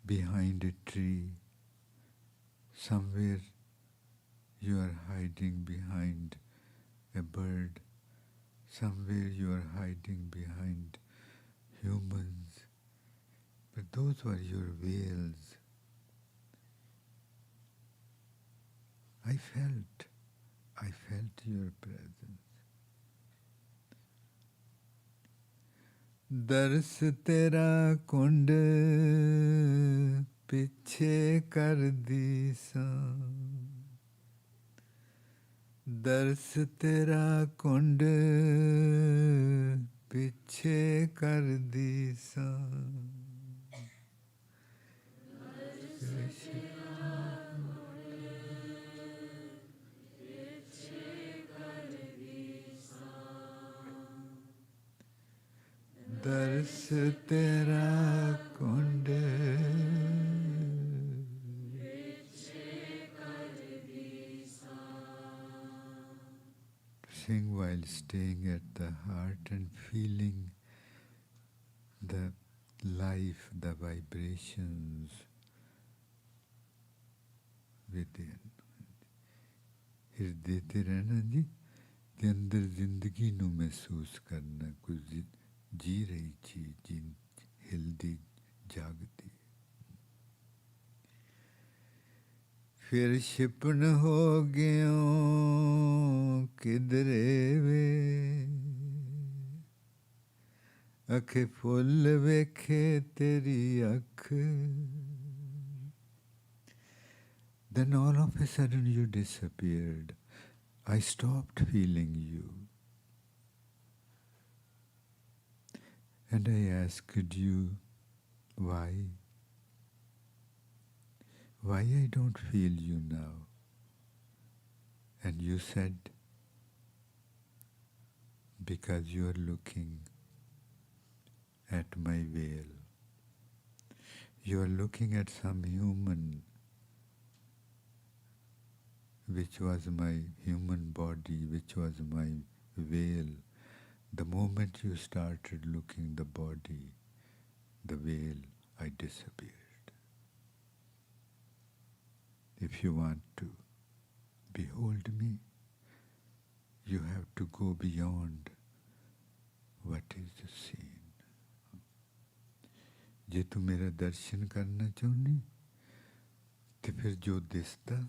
behind a tree. Somewhere you are hiding behind a bird. Somewhere you are hiding behind humans. But those were your veils. I felt your presence. दर्स तेरा कुंड पिछे कर दी सां, दर्स तेरा कुंड पिछे कर दी सां. दर्स तेरा कुंड sing while staying at the heart and feeling the life, the vibrations within. ਹਿਰਦੇ ਤੇ ਰਹਿਣਾ ਜੀ, ਤੇ ਅੰਦਰ ਜ਼ਿੰਦਗੀ ਨੂੰ ਮਹਿਸੂਸ ਕਰਨਾ, ਕੁਝ जी रही चीज हिलदी जागती. फिर छिपन हो गयो किधरे वे, अखे फुल वेखे तेरी अख. Then all of a sudden you disappeared. I stopped feeling you. And I asked you, why? Why I don't feel you now? And you said, because you are looking at my veil. You are looking at some human, which was my human body, which was my veil. The moment you started looking the body, the veil, I disappeared. If you want to behold me, you have to go beyond what is the seen. जे तू मेरा दर्शन करना चाहनी, तो फिर जो दिसदा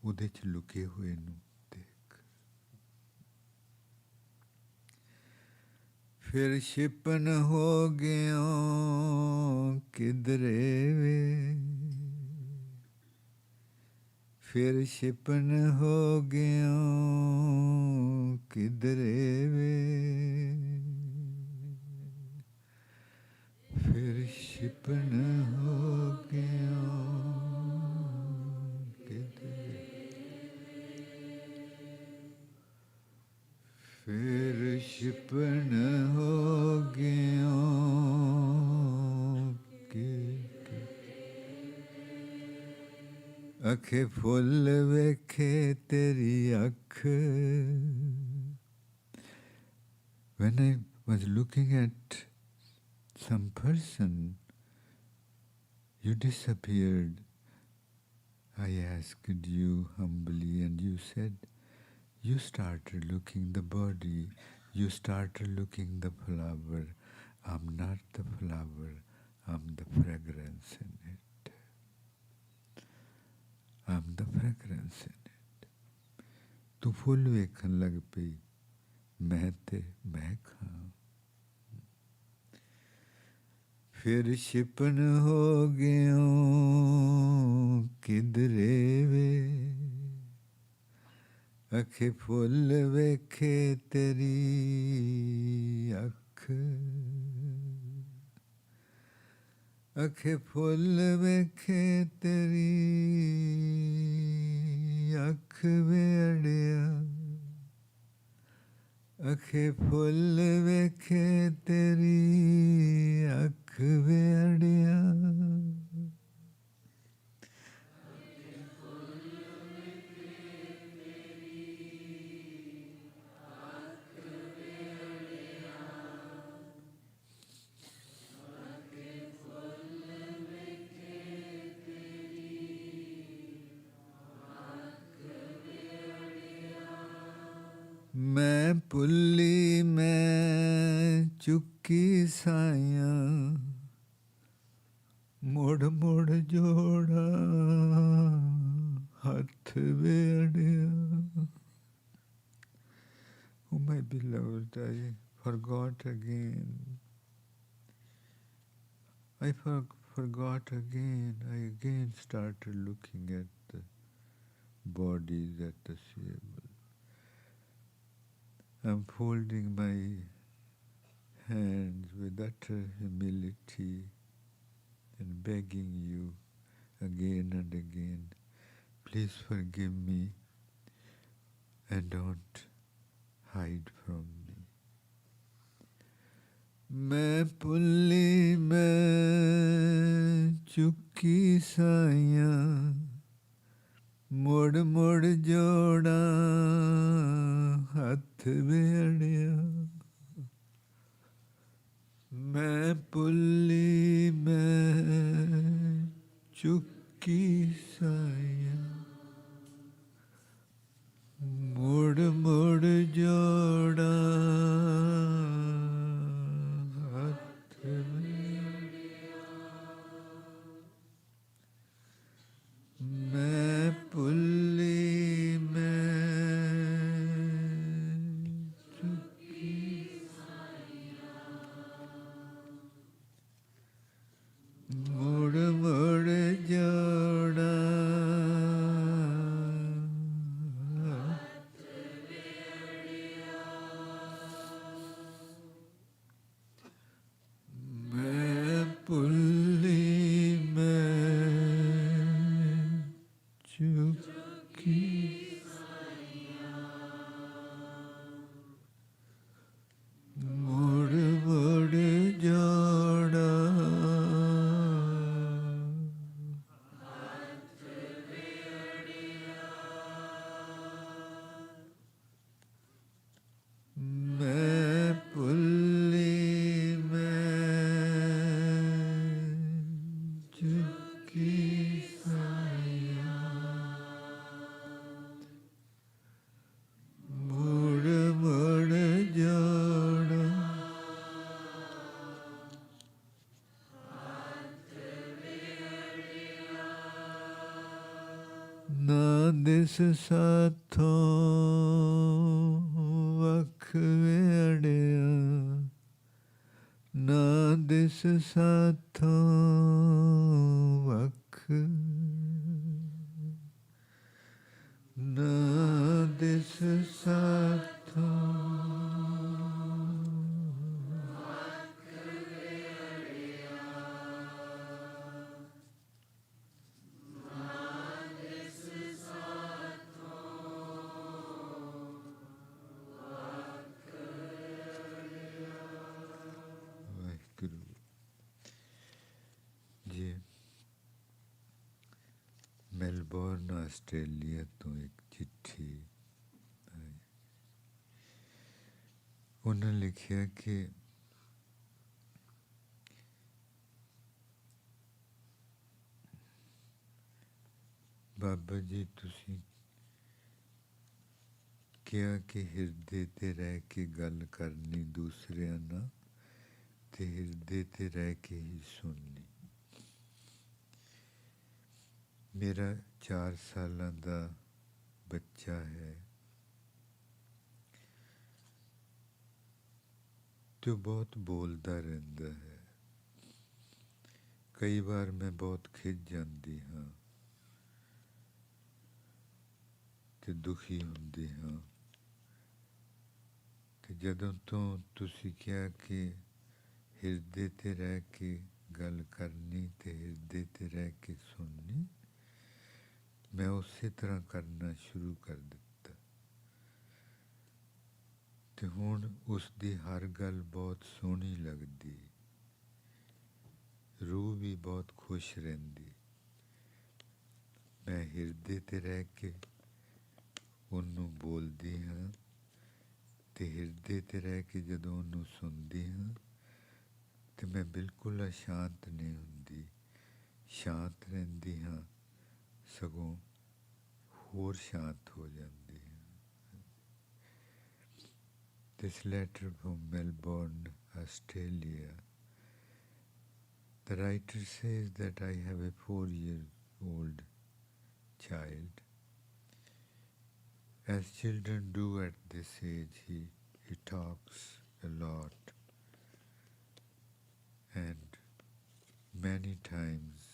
उहदे च लुके हुए नू देख. फिर छिपन हो गयो किधरे वे, फिर छिपन हो गयो किधरे वे, फिर छिपन हो गयो किधरे, फिर छिपन हो गयो अखे फुल वेखे तेरी अख. When I was looking at some person, you disappeared. I asked you humbly and you said, you started looking the body, you started looking the flower. I'm not the flower, I'm the fragrance in it. I'm the fragrance in it. तू full वेखन लग पई, मैं ते महक हां. फिर छिपन हो गयो किधरे वे अखे फुल वेखे तेरी अख अखे फुल वेखे तेरी अख वे अड़िया अखे फुल वेखे तेरी अख वे अड़िया मैं पुल्ली मैं चुकी साया मुड़ मुड़ जोड़ा हाथ वे अड़िया Oh my beloved, I forgot again. I forgot again. I again started looking at the bodies at the table. I'm folding my hands with utter humility and begging you again and again, please forgive me and don't hide from me. मैं pulley मैं चुकी साया मुड़ मुड़ जोड़ा हाथ वे अड़िया मैं pulley मैं चुकी साया मुड़ मुड़ जोड़ा हाथ में मैं पुल्ली मैं चुकी मुड़ मुड़ जोड़ा मैं पुल्ली मैं चुकी मुड़ मुड़ जोड़ा मैं पुल्ली मैं चुकी साया मुड़ मुड़ जोड़ा ना दिस साथों वख वे अड़िया ना दिस साथों वख ना दिस साथों वाहिगुरु जी मेलबोर्न ਆਸਟ੍ਰੇਲੀਆ ਤੋਂ ਇੱਕ ਚਿੱਠੀ ਆਈ ਉਹਨਾਂ ਲਿਖਿਆ ਕਿ ਬਾਬਾ ਜੀ ਤੁਸੀਂ ਕਿਹਾ ਕਿ ਹਿਰਦੇ ਤੇ ਰਹਿ ਕੇ ਗੱਲ ਕਰਨੀ ਦੂਸਰਿਆਂ ਨਾਲ ਤੇ ਹਿਰਦੇ ਤੇ ਰਹਿ ਕੇ ਹੀ ਸੁਣਨੀ ਮੇਰਾ 4 ਸਾਲਾਂ ਦਾ ਬੱਚਾ ਹੈ ਤੇ ਉਹ ਬਹੁਤ ਬੋਲਦਾ ਰਹਿੰਦਾ ਹੈ ਕਈ ਵਾਰ ਮੈਂ ਬਹੁਤ ਖਿਝ ਜਾਂਦੀ ਹਾਂ ਤੇ ਦੁਖੀ ਹੁੰਦੇ ਹਾਂ। ਤੇ ਜਦੋਂ ਤੋਂ ਤੁਸੀਂ ਕਿਹਾ ਕਿ ਹਿਰਦੇ ਤੇ ਰਹਿ ਕੇ ਗੱਲ ਕਰਨੀ ਤੇ ਹਿਰਦੇ ਤੇ ਰਹਿ ਕੇ ਸੁਣਨੀ, ਮੈਂ ਉਸੇ ਤਰ੍ਹਾਂ ਕਰਨਾ ਸ਼ੁਰੂ ਕਰ ਦਿੱਤਾ। ਤੇ ਹੁਣ ਉਸ ਦੀ ਹਰ ਗੱਲ ਬਹੁਤ ਸੋਹਣੀ ਲੱਗਦੀ, ਰੂਹ ਵੀ ਬਹੁਤ ਖੁਸ਼ ਰਹਿੰਦੀ। ਮੈਂ ਹਿਰਦੇ ਤੇ ਰਹਿ ਕੇ ਉਹਨੂੰ ਬੋਲਦੀ ਹਾਂ ਤੇ ਹਿਰਦੇ ਤੇ ਰਹਿ ਕੇ ਜਦੋਂ ਉਹਨੂੰ ਸੁਣਦੀ ਹਾਂ ਤੇ ਮੈਂ ਬਿਲਕੁਲ ਅਸ਼ਾਂਤ ਨਹੀਂ ਹੁੰਦੀ, ਸ਼ਾਂਤ ਰਹਿੰਦੀ ਹਾਂ, ਸਗੋਂ ਹੋਰ ਸ਼ਾਂਤ ਹੋ ਜਾਂਦੀ ਹਾਂ। This letter from Melbourne, Australia. The writer says that I have a 4-year-old child. As children do at this age, he talks a lot, and many times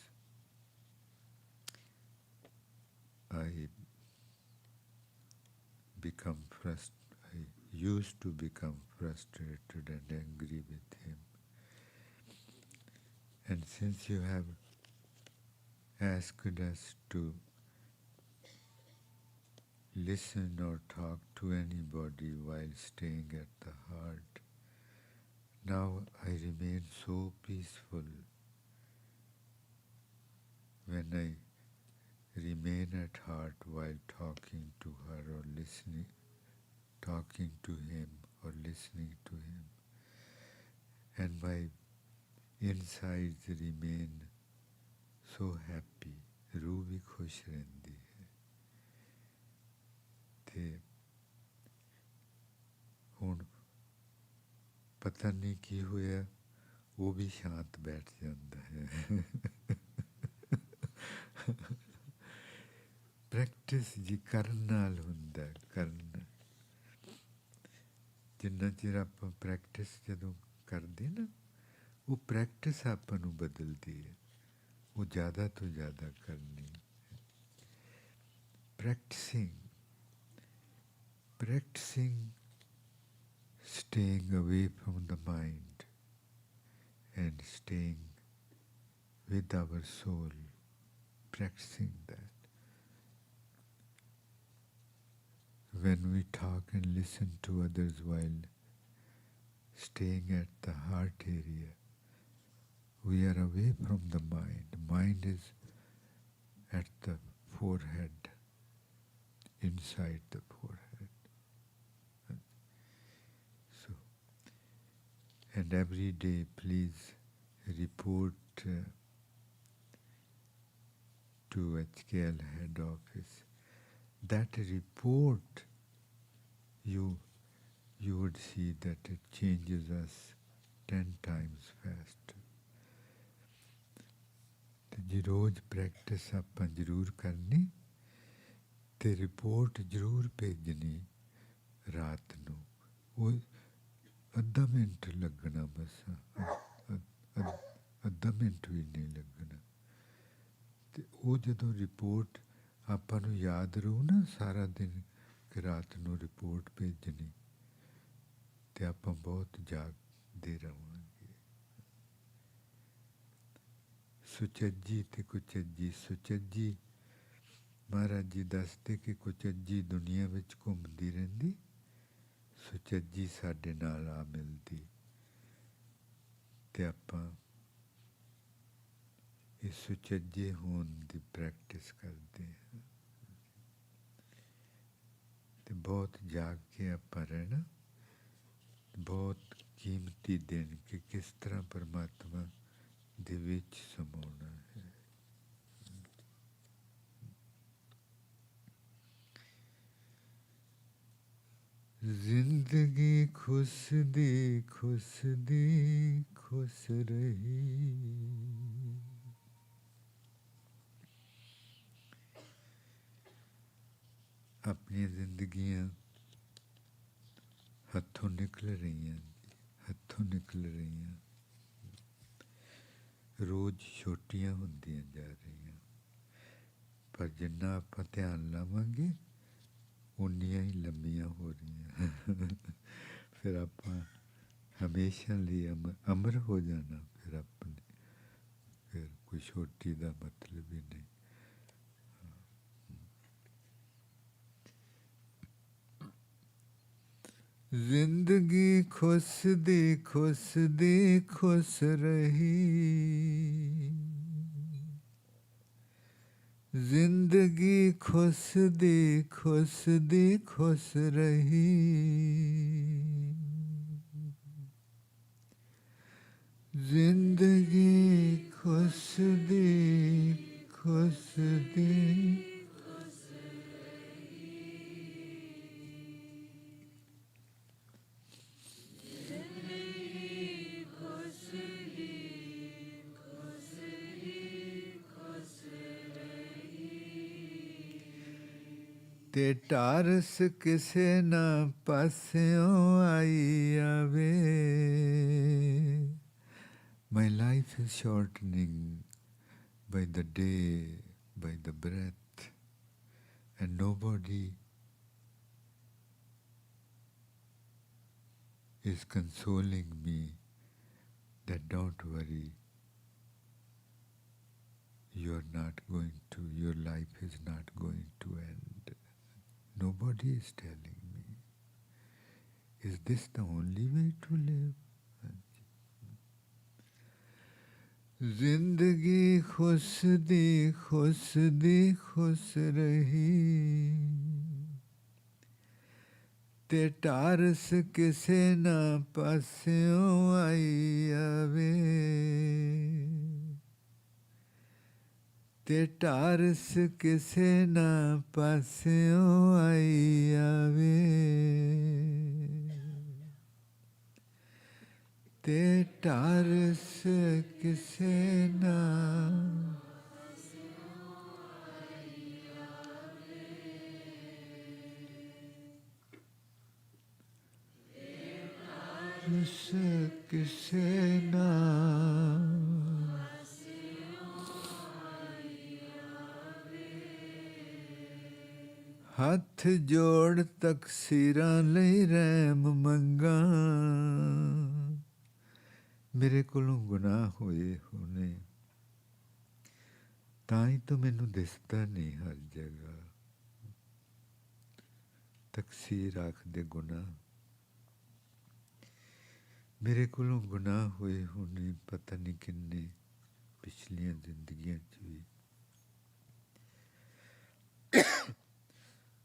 I used to become frustrated and angry with him. And since you have asked us to listen or talk to anybody while staying at the heart, now I remain so peaceful when I remain at heart while talking to her or listening, talking to him or listening to him, and my insides remain so happy. रूह भी खुश रहती है। ते हुण पता नहीं की होया, वो भी शांत बैठ जाता है। प्रैक्टिस जी करन नाल हुंदा, करन जिन्ना चिर आपां प्रैक्टिस जदों करदे ना, वो प्रैक्टिस आपां नूं बदलदी है। वो ज़्यादा तो ज़्यादा करनी, practicing staying away from the mind and staying with our soul, practicing that. When we talk and listen to others while staying at the heart area, we are away from the mind. Mind is at the forehead, inside the forehead. So, and every day please report to HKL head office. That report, you would see that it changes us 10 times faster. Ji rose practice आपां जरूर करनी ते report जरूर भेजनी रात नूं। वो अद्धा मिनट लगना, बस अद्धा मिनट भी नहीं लगना। ते वो जदों रिपोर्ट आपां नूं याद रहू ना सारा दिन कि रात नूं रिपोर्ट भेजनी, ते आपां बहुत जागदे रहांगे। सुचज्जी ते कुचज्जी। सुचज्जी महाराज जी दसदे कि कुचज्जी दुनिया विच घूमदी रहिंदी, सुचज्जी साडे नाल आ मिलदी, ते आपां इस सुचज्जे होण दी प्रैक्टिस करदे हां। ते बहुत जाग के आपां रहना, बहुत कीमती दिन कि किस तरह परमात्मा दे विच समाउणा है। जिंदगी खुसदी खुसदी खुस रही, अपनी जिंदगियां हथों निकल रही, हथों निकल रही, रोज छोटियां होंदियां जा रही, पर जिन्ना आपां ध्यान लावांगे उन्नियां ही लंबियां हो रही फिर आप हमेशा लिए अमर हो जाना, फिर अपने फिर कोई छोटी का मतलब ही नहीं। जिंदगी खुश दी खुश रही, जिंदगी खुश दी खुश रही, जिंदगी खुश दी ते टारस किसे ना पास्यों आई आवे। My life is shortening by the day, by the breath, and nobody is consoling me that don't worry, you're not going to, your life is not going to end. Nobody is telling me. Is this the only way to live? जिंदगी खुश दी खुश रही, ते Taurus किसे ना पास्यों आई आवे, ते Taurus किसे ना पास्यों आई आवे, ते टारस किसे ना किसे ना हथ जोड़ तकसीरां लई रहम मंगा। मेरे कोलों गुनाह होए होने ਤਾਂ ਹੀ ਤਾਂ ਮੈਨੂੰ ਦਿਸਦਾ ਨਹੀਂ ਹਰ ਜਗ੍ਹਾ। ਤਕਸੀਰ ਆਖਦੇ ਗੁਨਾਹ, ਮੇਰੇ ਕੋਲੋਂ ਗੁਨਾਹ ਹੋਏ ਹੋਣੇ ਪਤਾ ਨਹੀਂ ਕਿੰਨੇ ਪਿਛਲੀਆਂ ਜ਼ਿੰਦਗੀਆਂ 'ਚ ਵੀ,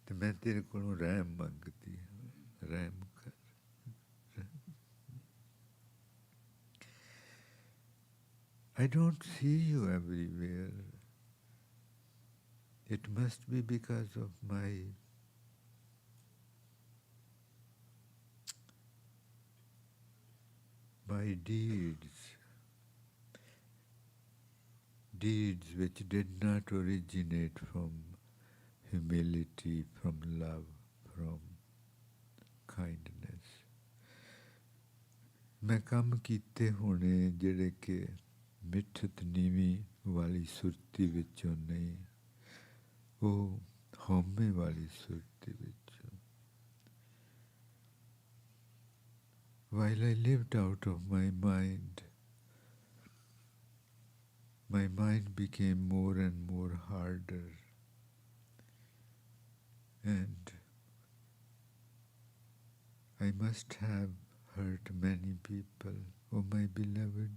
ਤੇ ਮੈਂ ਤੇਰੇ ਕੋਲੋਂ ਰਹਿਮ ਮੰਗਦੀ ਹਾਂ, ਰਹਿਮ ਕਰ। I don't see you everywhere. It must be because of my deeds which did not originate from humility, from love, from kindness. मैं ਕੰਮ ਕੀਤੇ ਹੋਣੇ ਜਿਹੜੇ ਕਿ ਮਿੱਠਤ ਨੀਵੀਂ ਵਾਲੀ ਸੁਰਤੀ ਵਿੱਚੋਂ ਨਹੀਂ, ਉਹ ਹਉਮੈ ਵਾਲੀ ਸੁਰਤੀ ਵਿੱਚੋਂ। While I lived out of my mind became more and more harder, and I must have hurt many people. Oh my beloved,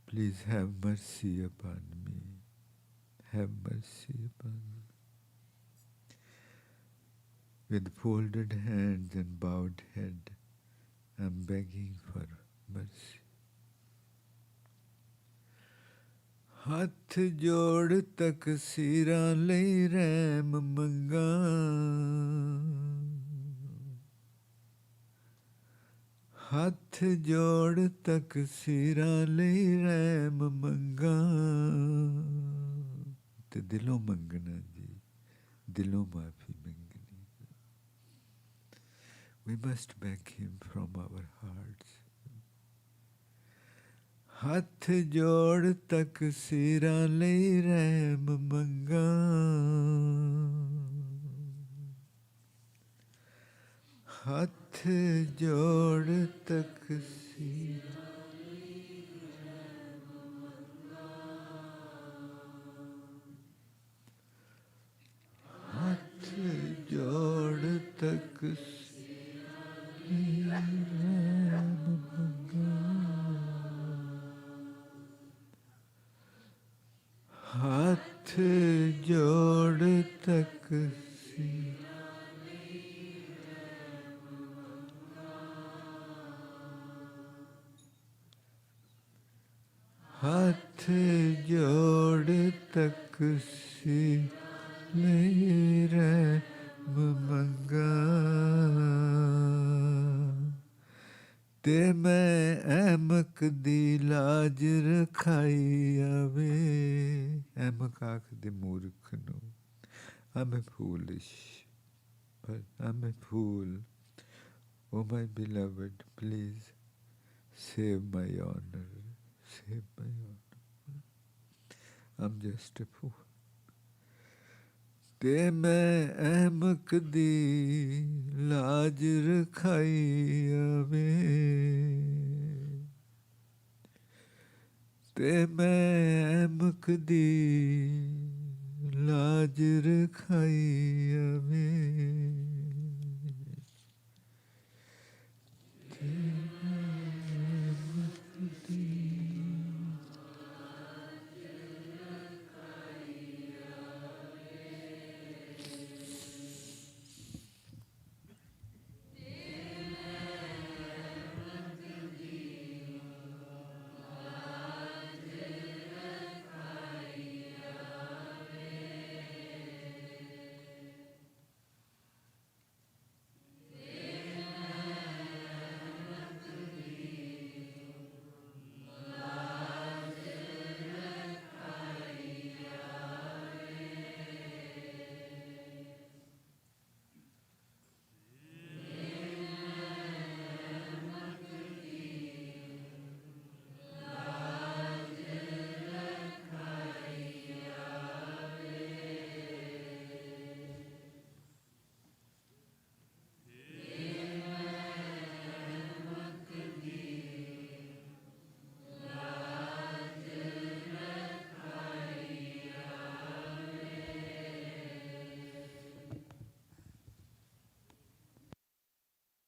please have mercy upon me. Have mercy upon me. With folded hands and bowed head, I'm begging for mercy. ਹੱਥ ਜੋੜ ਤਕਸੀਰਾਂ ਲਈ ਰਹਿਮ ਮੰਗਾ। ਹੱਥ ਜੋੜ ਤਕਸੀਰਾਂ ਲਈ ਰਹਿਮ ਮੰਗਾ। ਤੇ ਦਿਲੋਂ ਮੰਗਣਾ ਜੀ, ਦਿਲੋਂ ਮਾਫੀ ਮੰਗਣੀ। We must beg him from our hearts. ਹੱਥ ਜੋੜ ਤਕਸੀਰਾਂ ਲਈ ਰਹਿਮ ਮੰਗਾ। ਹੱਥ ਜੋੜ ਤਕਸੀਰ, ਹੱਥ ਜੋੜ ਤਕਸੀਰ ਮੰਗਾ, ਹੱਥ ਜੋੜ ਤਕਸੀਰ, ਹੱਥ ਜੋੜ ਤਕਸੀਰ ਮੇਰੇ ਮੰਗਾ, ਤੇ ਮੈਂ ਐਮਕ ਦੀ ਲਾਜ ਰਖਾਈ ਆਵੇ। ਐਮਕ ਆਖਦੇ ਮੂਰਖ ਨੂੰ। I'm a foolish, but I'm a fool. Oh my beloved, please save my honor, save my honor. I'm just a fool. ਤੇ ਮੈਂ ਐਮਕ ਦੀ ਲਾਜ ਰਖਾਈ ਆਵੇ, ਤੇ ਮੈਂ ਐਮਕ ਦੀ ਲਾਜ ਰਖਾਈ ਆਵੇ।